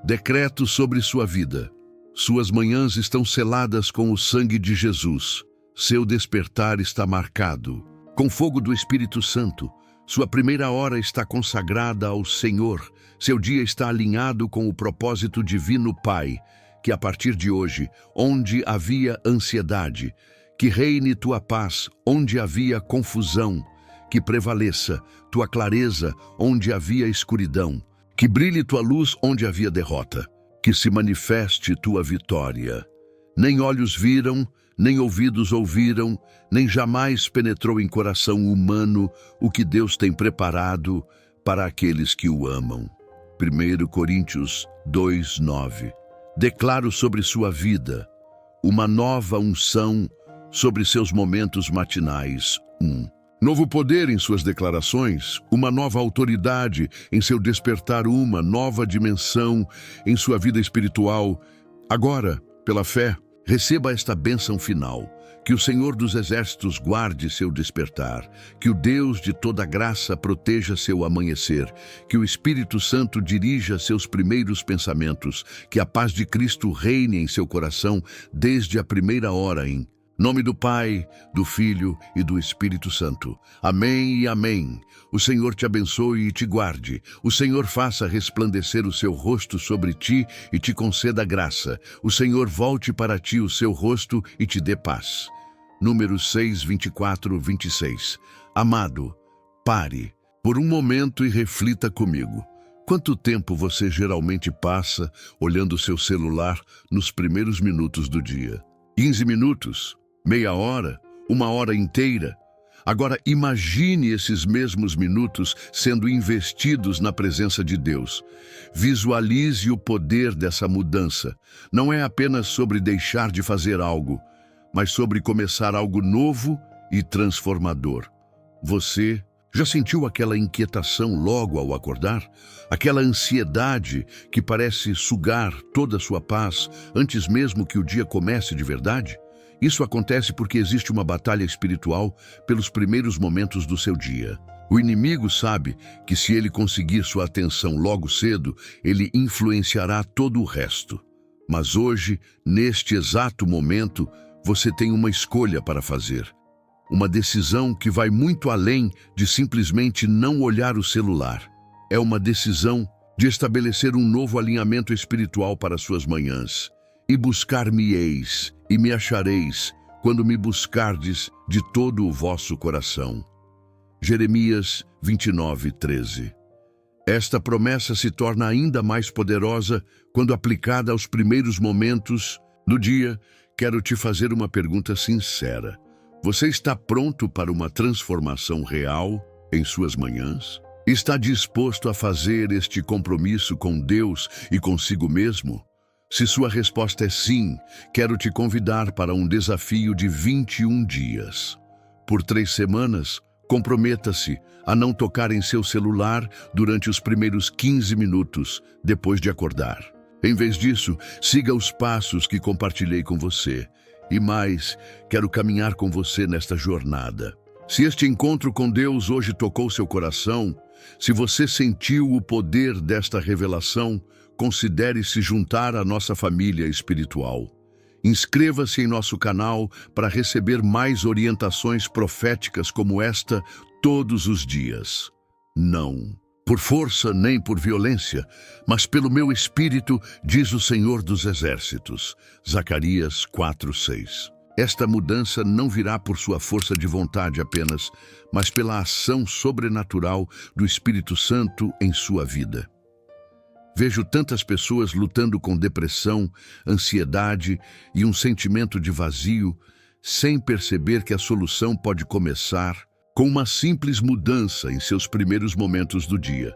Decreto sobre sua vida. Suas manhãs estão seladas com o sangue de Jesus. Seu despertar está marcado com fogo do Espírito Santo. Sua primeira hora está consagrada ao Senhor. Seu dia está alinhado com o propósito divino Pai. Que a partir de hoje, onde havia ansiedade, que reine tua paz onde havia confusão. Que prevaleça tua clareza onde havia escuridão. Que brilhe tua luz onde havia derrota. Que se manifeste tua vitória. Nem olhos viram, nem ouvidos ouviram, nem jamais penetrou em coração humano o que Deus tem preparado para aqueles que o amam. 1 Coríntios 2:9. Declaro sobre sua vida uma nova unção sobre seus momentos matinais. Novo poder em suas declarações, uma nova autoridade em seu despertar, uma nova dimensão em sua vida espiritual. Agora, pela fé, receba esta bênção final. Que o Senhor dos Exércitos guarde seu despertar. Que o Deus de toda graça proteja seu amanhecer. Que o Espírito Santo dirija seus primeiros pensamentos. Que a paz de Cristo reine em seu coração desde a primeira hora em nome do Pai, do Filho e do Espírito Santo. Amém e amém. O Senhor te abençoe e te guarde. O Senhor faça resplandecer o seu rosto sobre ti e te conceda graça. O Senhor volte para ti o seu rosto e te dê paz. Números 6, 24, 26. Amado, pare por um momento e reflita comigo. Quanto tempo você geralmente passa olhando seu celular nos primeiros minutos do dia? 15 minutos? Meia hora? Uma hora inteira? Agora imagine esses mesmos minutos sendo investidos na presença de Deus. Visualize o poder dessa mudança. Não é apenas sobre deixar de fazer algo, mas sobre começar algo novo e transformador. Você já sentiu aquela inquietação logo ao acordar? Aquela ansiedade que parece sugar toda a sua paz antes mesmo que o dia comece de verdade? Isso acontece porque existe uma batalha espiritual pelos primeiros momentos do seu dia. O inimigo sabe que se ele conseguir sua atenção logo cedo, ele influenciará todo o resto. Mas hoje, neste exato momento, você tem uma escolha para fazer. Uma decisão que vai muito além de simplesmente não olhar o celular. É uma decisão de estabelecer um novo alinhamento espiritual para suas manhãs. E buscar-me-eis, e me achareis, quando me buscardes de todo o vosso coração. Jeremias 29:13. Esta promessa se torna ainda mais poderosa quando aplicada aos primeiros momentos do dia. Quero te fazer uma pergunta sincera. Você está pronto para uma transformação real em suas manhãs? Está disposto a fazer este compromisso com Deus e consigo mesmo? Se sua resposta é sim, quero te convidar para um desafio de 21 dias. Por 3 semanas, Comprometa-se a não tocar em seu celular durante os primeiros 15 minutos depois de acordar. Em vez disso, siga os passos que compartilhei com você. E mais, quero caminhar com você nesta jornada. Se este encontro com Deus hoje tocou seu coração, se você sentiu o poder desta revelação, considere se juntar à nossa família espiritual. Inscreva-se em nosso canal para receber mais orientações proféticas como esta todos os dias. Não por força nem por violência, mas pelo meu espírito, diz o Senhor dos Exércitos. Zacarias 4:6. Esta mudança não virá por sua força de vontade apenas, mas pela ação sobrenatural do Espírito Santo em sua vida. Vejo tantas pessoas lutando com depressão, ansiedade e um sentimento de vazio, sem perceber que a solução pode começar com uma simples mudança em seus primeiros momentos do dia.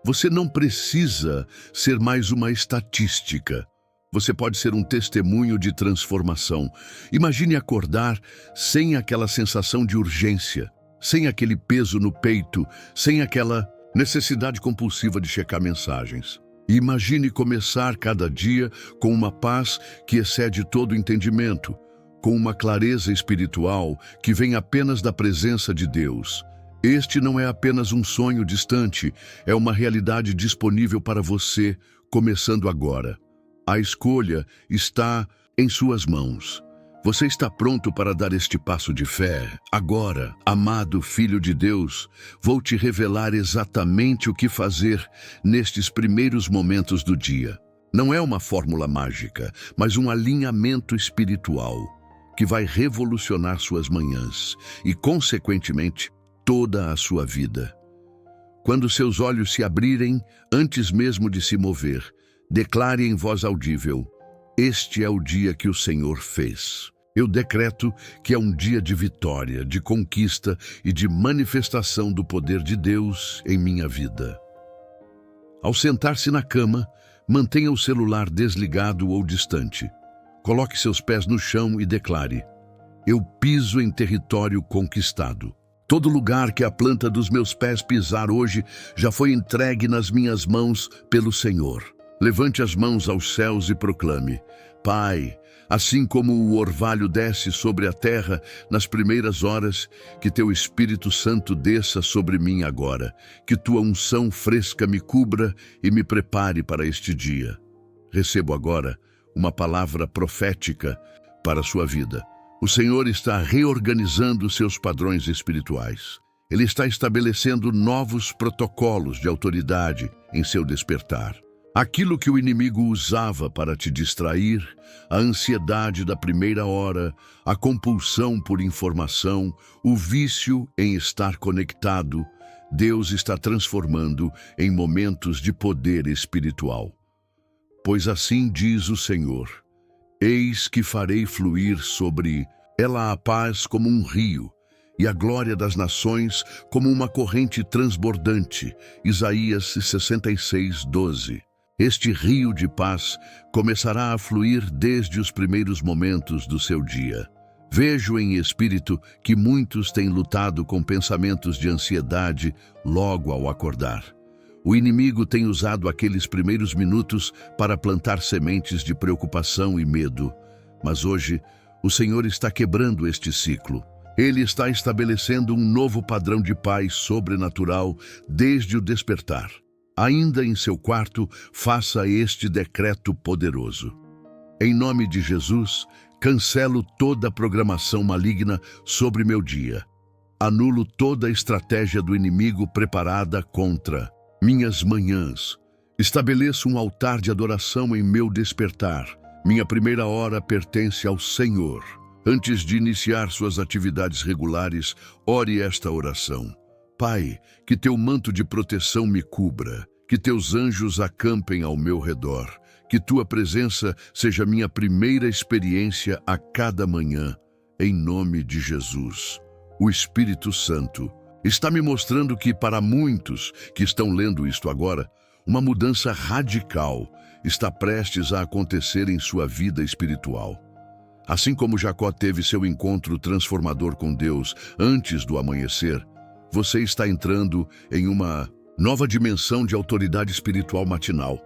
Você não precisa ser mais uma estatística. Você pode ser um testemunho de transformação. Imagine acordar sem aquela sensação de urgência, sem aquele peso no peito, sem aquela necessidade compulsiva de checar mensagens. Imagine começar cada dia com uma paz que excede todo entendimento, com uma clareza espiritual que vem apenas da presença de Deus. Este não é apenas um sonho distante, é uma realidade disponível para você, começando agora. A escolha está em suas mãos. Você está pronto para dar este passo de fé? Agora, amado Filho de Deus, vou te revelar exatamente o que fazer nestes primeiros momentos do dia. Não é uma fórmula mágica, mas um alinhamento espiritual que vai revolucionar suas manhãs e, consequentemente, toda a sua vida. Quando seus olhos se abrirem, antes mesmo de se mover, declare em voz audível: este é o dia que o Senhor fez. Eu decreto que é um dia de vitória, de conquista e de manifestação do poder de Deus em minha vida. Ao sentar-se na cama, mantenha o celular desligado ou distante. Coloque seus pés no chão e declare: eu piso em território conquistado. Todo lugar que a planta dos meus pés pisar hoje já foi entregue nas minhas mãos pelo Senhor. Levante as mãos aos céus e proclame: Pai, assim como o orvalho desce sobre a terra nas primeiras horas, que teu Espírito Santo desça sobre mim agora, que tua unção fresca me cubra e me prepare para este dia. Recebo agora uma palavra profética para a sua vida. O Senhor está reorganizando seus padrões espirituais. Ele está estabelecendo novos protocolos de autoridade em seu despertar. Aquilo que o inimigo usava para te distrair, a ansiedade da primeira hora, a compulsão por informação, o vício em estar conectado, Deus está transformando em momentos de poder espiritual. Pois assim diz o Senhor: eis que farei fluir sobre ela a paz como um rio, e a glória das nações como uma corrente transbordante. Isaías 66:12. Este rio de paz começará a fluir desde os primeiros momentos do seu dia. Vejo em espírito que muitos têm lutado com pensamentos de ansiedade logo ao acordar. O inimigo tem usado aqueles primeiros minutos para plantar sementes de preocupação e medo. Mas hoje, o Senhor está quebrando este ciclo. Ele está estabelecendo um novo padrão de paz sobrenatural desde o despertar. Ainda em seu quarto, faça este decreto poderoso. Em nome de Jesus, cancelo toda a programação maligna sobre meu dia. Anulo toda a estratégia do inimigo preparada contra minhas manhãs. Estabeleço um altar de adoração em meu despertar. Minha primeira hora pertence ao Senhor. Antes de iniciar suas atividades regulares, ore esta oração. Pai, que teu manto de proteção me cubra, que teus anjos acampem ao meu redor, que tua presença seja minha primeira experiência a cada manhã, em nome de Jesus. O Espírito Santo está me mostrando que, para muitos que estão lendo isto agora, uma mudança radical está prestes a acontecer em sua vida espiritual. Assim como Jacó teve seu encontro transformador com Deus antes do amanhecer, você está entrando em uma nova dimensão de autoridade espiritual matinal,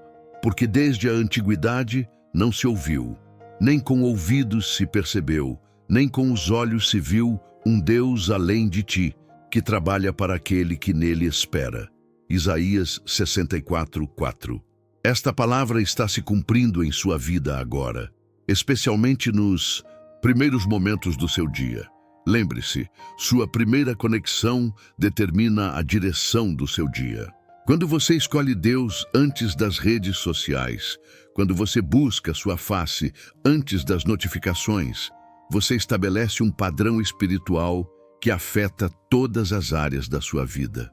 porque desde a antiguidade não se ouviu, nem com ouvidos se percebeu, nem com os olhos se viu um Deus além de ti, que trabalha para aquele que nele espera. Isaías 64:4. Esta palavra está se cumprindo em sua vida agora, especialmente nos primeiros momentos do seu dia. Lembre-se, sua primeira conexão determina a direção do seu dia. Quando você escolhe Deus antes das redes sociais, quando você busca sua face antes das notificações, você estabelece um padrão espiritual que afeta todas as áreas da sua vida.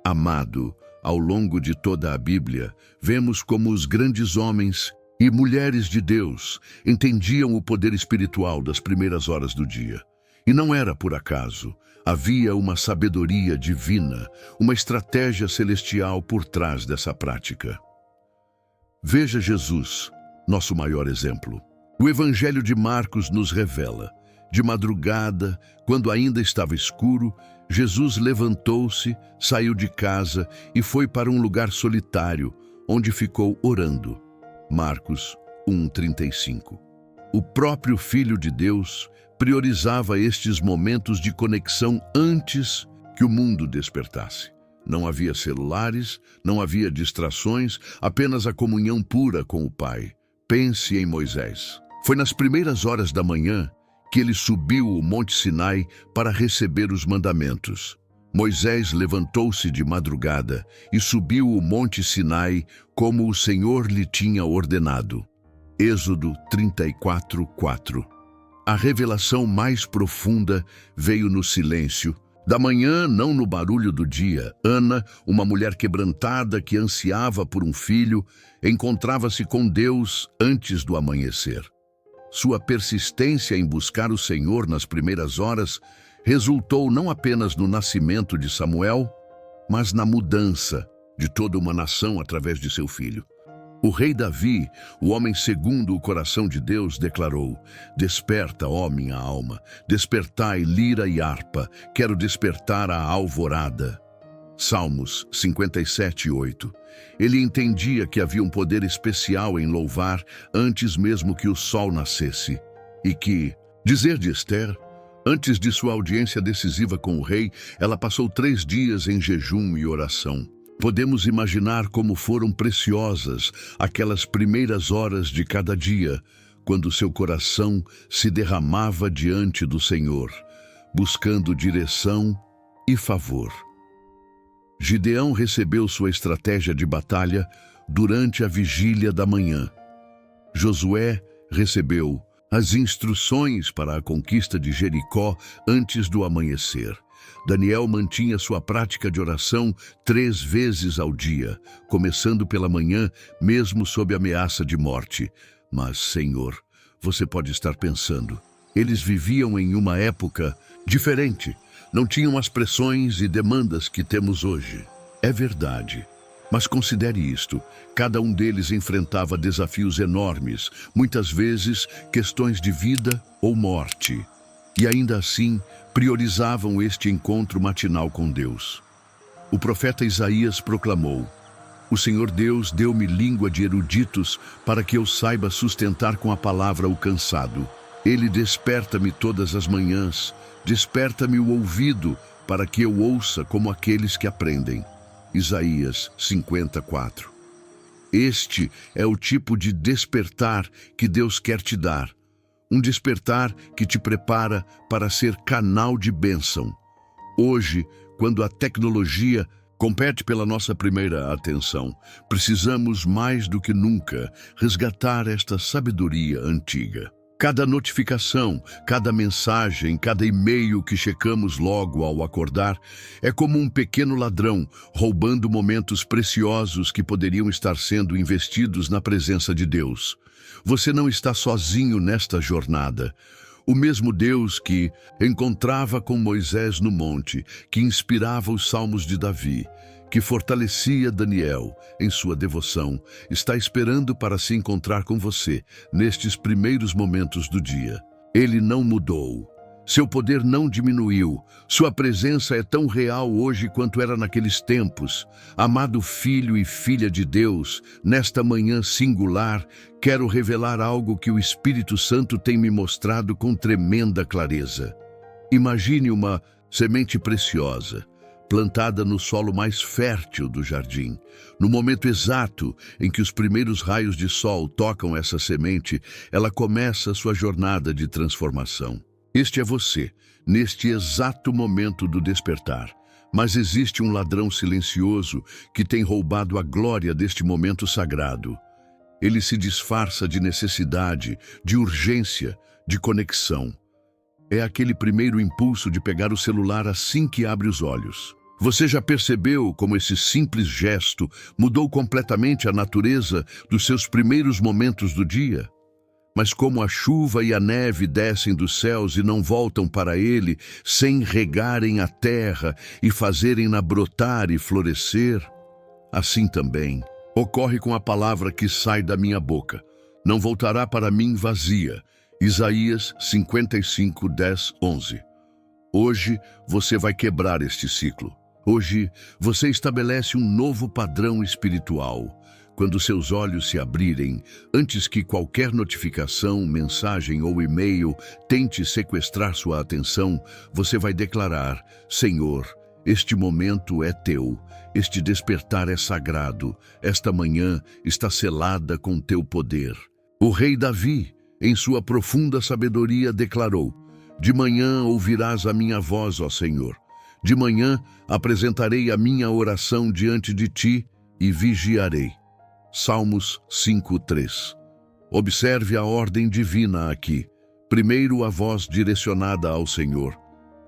Amado, ao longo de toda a Bíblia, vemos como os grandes homens e mulheres de Deus entendiam o poder espiritual das primeiras horas do dia. E não era por acaso. Havia uma sabedoria divina, uma estratégia celestial por trás dessa prática. Veja Jesus, nosso maior exemplo. O Evangelho de Marcos nos revela: de madrugada, quando ainda estava escuro, Jesus levantou-se, saiu de casa e foi para um lugar solitário, onde ficou orando. Marcos 1:35. O próprio Filho de Deus priorizava estes momentos de conexão antes que o mundo despertasse. Não havia celulares, não havia distrações, apenas a comunhão pura com o Pai. Pense em Moisés. Foi nas primeiras horas da manhã que ele subiu o Monte Sinai para receber os mandamentos. Moisés levantou-se de madrugada e subiu o Monte Sinai como o Senhor lhe tinha ordenado. Êxodo 34:4. A revelação mais profunda veio no silêncio da manhã, não no barulho do dia. Ana, uma mulher quebrantada que ansiava por um filho, encontrava-se com Deus antes do amanhecer. Sua persistência em buscar o Senhor nas primeiras horas resultou não apenas no nascimento de Samuel, mas na mudança de toda uma nação através de seu filho. O rei Davi, o homem segundo o coração de Deus, declarou: "Desperta, ó minha alma, despertai lira e harpa, quero despertar a alvorada." Salmos 57:8. Ele entendia que havia um poder especial em louvar antes mesmo que o sol nascesse, e que, dizer de Esther, antes de sua audiência decisiva com o rei, ela passou 3 dias em jejum e oração. Podemos imaginar como foram preciosas aquelas primeiras horas de cada dia, quando seu coração se derramava diante do Senhor, buscando direção e favor. Gideão recebeu sua estratégia de batalha durante a vigília da manhã. Josué recebeu as instruções para a conquista de Jericó antes do amanhecer. Daniel mantinha sua prática de oração 3 vezes ao dia, começando pela manhã, mesmo sob ameaça de morte. Mas, Senhor, você pode estar pensando, eles viviam em uma época diferente. Não tinham as pressões e demandas que temos hoje. É verdade. Mas considere isto, cada um deles enfrentava desafios enormes, muitas vezes questões de vida ou morte. E ainda assim, priorizavam este encontro matinal com Deus. O profeta Isaías proclamou: "O Senhor Deus deu-me língua de eruditos para que eu saiba sustentar com a palavra o cansado. Ele desperta-me todas as manhãs, desperta-me o ouvido para que eu ouça como aqueles que aprendem." Isaías 54. Este é o tipo de despertar que Deus quer te dar. Um despertar que te prepara para ser canal de bênção. Hoje, quando a tecnologia compete pela nossa primeira atenção, precisamos mais do que nunca resgatar esta sabedoria antiga. Cada notificação, cada mensagem, cada e-mail que checamos logo ao acordar é como um pequeno ladrão roubando momentos preciosos que poderiam estar sendo investidos na presença de Deus. Você não está sozinho nesta jornada. O mesmo Deus que encontrava com Moisés no monte, que inspirava os salmos de Davi, que fortalecia Daniel em sua devoção, está esperando para se encontrar com você nestes primeiros momentos do dia. Ele não mudou. Seu poder não diminuiu. Sua presença é tão real hoje quanto era naqueles tempos. Amado filho e filha de Deus, nesta manhã singular, quero revelar algo que o Espírito Santo tem me mostrado com tremenda clareza. Imagine uma semente preciosa, plantada no solo mais fértil do jardim. No momento exato em que os primeiros raios de sol tocam essa semente, ela começa sua jornada de transformação. Este é você, neste exato momento do despertar. Mas existe um ladrão silencioso que tem roubado a glória deste momento sagrado. Ele se disfarça de necessidade, de urgência, de conexão. É aquele primeiro impulso de pegar o celular assim que abre os olhos. Você já percebeu como esse simples gesto mudou completamente a natureza dos seus primeiros momentos do dia? Mas como a chuva e a neve descem dos céus e não voltam para ele sem regarem a terra e fazerem-na brotar e florescer, assim também ocorre com a palavra que sai da minha boca. Não voltará para mim vazia. Isaías 55, 10, 11. Hoje você vai quebrar este ciclo. Hoje você estabelece um novo padrão espiritual. Quando seus olhos se abrirem, antes que qualquer notificação, mensagem ou e-mail tente sequestrar sua atenção, você vai declarar: Senhor, este momento é teu, este despertar é sagrado, esta manhã está selada com teu poder. O rei Davi, em sua profunda sabedoria, declarou: de manhã ouvirás a minha voz, ó Senhor. De manhã apresentarei a minha oração diante de ti e vigiarei. Salmos 5:3. Observe a ordem divina aqui. Primeiro a voz direcionada ao Senhor,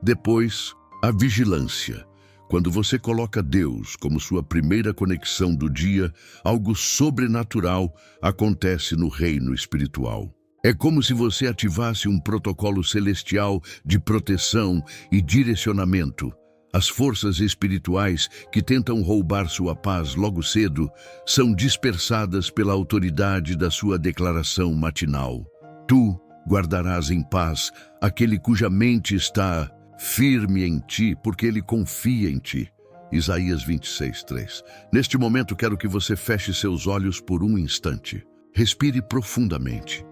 depois a vigilância. Quando você coloca Deus como sua primeira conexão do dia, algo sobrenatural acontece no reino espiritual. É como se você ativasse um protocolo celestial de proteção e direcionamento. As forças espirituais que tentam roubar sua paz logo cedo são dispersadas pela autoridade da sua declaração matinal. Tu guardarás em paz aquele cuja mente está firme em ti, porque ele confia em ti. Isaías 26:3. Neste momento quero que você feche seus olhos por um instante. Respire profundamente.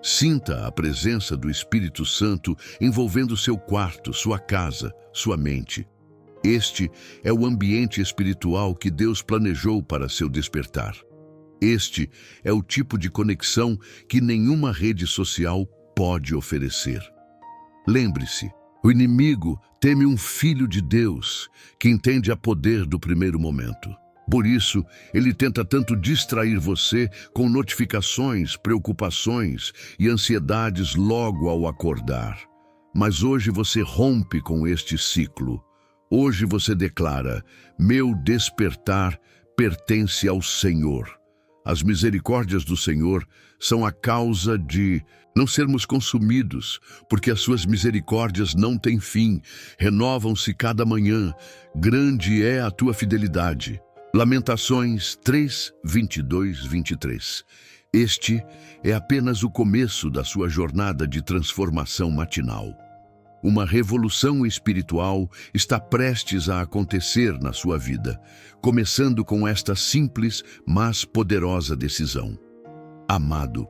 Sinta a presença do Espírito Santo envolvendo seu quarto, sua casa, sua mente. Este é o ambiente espiritual que Deus planejou para seu despertar. Este é o tipo de conexão que nenhuma rede social pode oferecer. Lembre-se, o inimigo teme um filho de Deus que entende a poder do primeiro momento. Por isso, ele tenta tanto distrair você com notificações, preocupações e ansiedades logo ao acordar. Mas hoje você rompe com este ciclo. Hoje você declara: meu despertar pertence ao Senhor. As misericórdias do Senhor são a causa de não sermos consumidos, porque as suas misericórdias não têm fim, renovam-se cada manhã. Grande é a tua fidelidade. Lamentações 3, 22, 23. Este é apenas o começo da sua jornada de transformação matinal. Uma revolução espiritual está prestes a acontecer na sua vida, começando com esta simples, mas poderosa decisão. Amado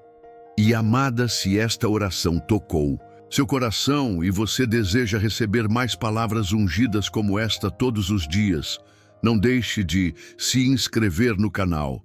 e amada, se esta oração tocou seu coração e você deseja receber mais palavras ungidas como esta todos os dias, não deixe de se inscrever no canal,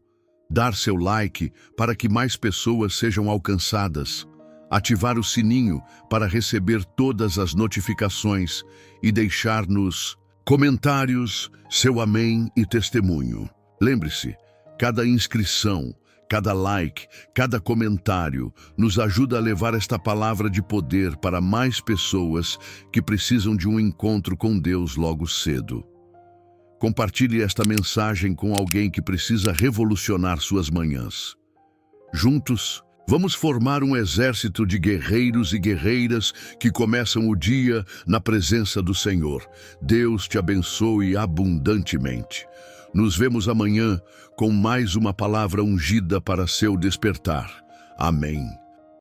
dar seu like para que mais pessoas sejam alcançadas, ativar o sininho para receber todas as notificações e deixar nos comentários seu amém e testemunho. Lembre-se, cada inscrição, cada like, cada comentário nos ajuda a levar esta palavra de poder para mais pessoas que precisam de um encontro com Deus logo cedo. Compartilhe esta mensagem com alguém que precisa revolucionar suas manhãs. Juntos, vamos formar um exército de guerreiros e guerreiras que começam o dia na presença do Senhor. Deus te abençoe abundantemente. Nos vemos amanhã com mais uma palavra ungida para seu despertar. Amém.